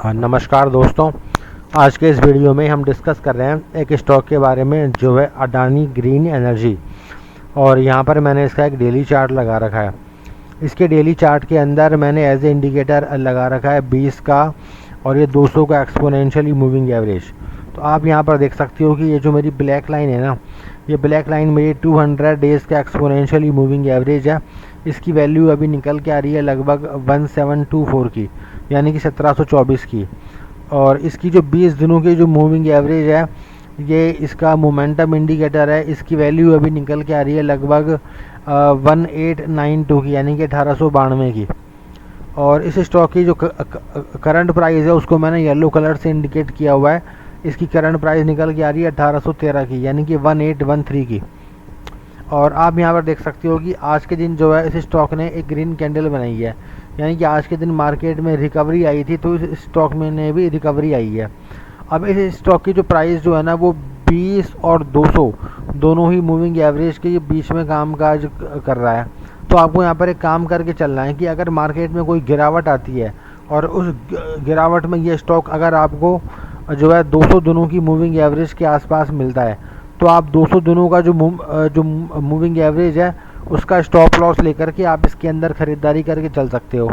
नमस्कार दोस्तों, आज के इस वीडियो में हम डिस्कस कर रहे हैं एक स्टॉक के बारे में जो है अडानी ग्रीन एनर्जी। और यहाँ पर मैंने इसका एक डेली चार्ट लगा रखा है। इसके डेली चार्ट के अंदर मैंने एज ए इंडिकेटर लगा रखा है 20 का और ये 200 का एक्सपोनेंशियली मूविंग एवरेज। तो आप यहाँ पर देख सकते हो कि ये जो मेरी ब्लैक लाइन है ना, ये ब्लैक लाइन मेरी 200 डेज़ का एक्सपोनेंशियली मूविंग एवरेज है। इसकी वैल्यू अभी निकल के आ रही है लगभग 1724 की, यानी कि 1724 की। और इसकी जो 20 दिनों की जो मूविंग एवरेज है, ये इसका मोमेंटम इंडिकेटर है। इसकी वैल्यू अभी निकल के आ रही है लगभग 1892 की, यानी कि 1892 की। और इस स्टॉक की जो करंट प्राइस है उसको मैंने येलो कलर से इंडिकेट किया हुआ है। इसकी करंट प्राइस निकल के आ रही है 1813 की, यानी कि 1813 की। और आप यहाँ पर देख सकते हो कि आज के दिन जो है इस स्टॉक ने एक ग्रीन कैंडल बनाई है, यानी कि आज के दिन मार्केट में रिकवरी आई थी, तो इस स्टॉक में ने भी रिकवरी आई है। अब इस स्टॉक की जो प्राइस जो है ना, वो 20 और 200 दोनों ही मूविंग एवरेज के बीच में कामकाज कर रहा है। तो आपको यहाँ पर एक काम करके चलना है कि अगर मार्केट में कोई गिरावट आती है और उस गिरावट में ये स्टॉक अगर आपको जो है 200 दिनों की मूविंग एवरेज के आसपास मिलता है, तो आप 200 दिनों का जो मूविंग एवरेज है उसका स्टॉप लॉस लेकर के आप इसके अंदर ख़रीदारी करके चल सकते हो।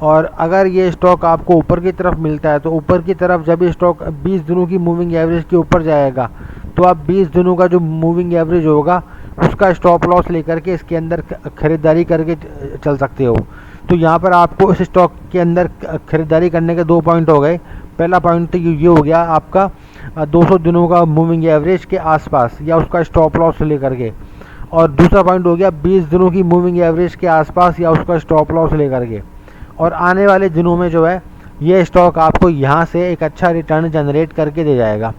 और अगर ये स्टॉक आपको ऊपर की तरफ मिलता है, तो ऊपर की तरफ जब ये स्टॉक 20 दिनों की मूविंग एवरेज के ऊपर जाएगा, तो आप 20 दिनों का जो मूविंग एवरेज होगा उसका स्टॉप लॉस लेकर के इसके अंदर ख़रीदारी करके चल सकते हो। तो यहाँ पर आपको इस स्टॉक के अंदर ख़रीदारी करने के 2 पॉइंट हो गए। पहला पॉइंट तो ये हो गया आपका 200 दिनों का मूविंग एवरेज के आसपास या उसका स्टॉप लॉस लेकर के, और दूसरा पॉइंट हो गया 20 दिनों की मूविंग एवरेज के आसपास या उसका स्टॉप लॉस लेकर के। और आने वाले दिनों में जो है ये स्टॉक आपको यहाँ से एक अच्छा रिटर्न जनरेट करके दे जाएगा।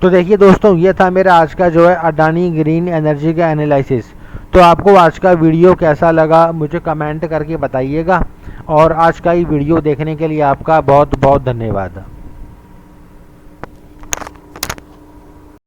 तो देखिए दोस्तों, ये था मेरा आज का जो है अडानी ग्रीन एनर्जी का एनालिसिस। तो आपको आज का वीडियो कैसा लगा मुझे कमेंट करके बताइएगा। और आज का ये वीडियो देखने के लिए आपका बहुत बहुत धन्यवाद।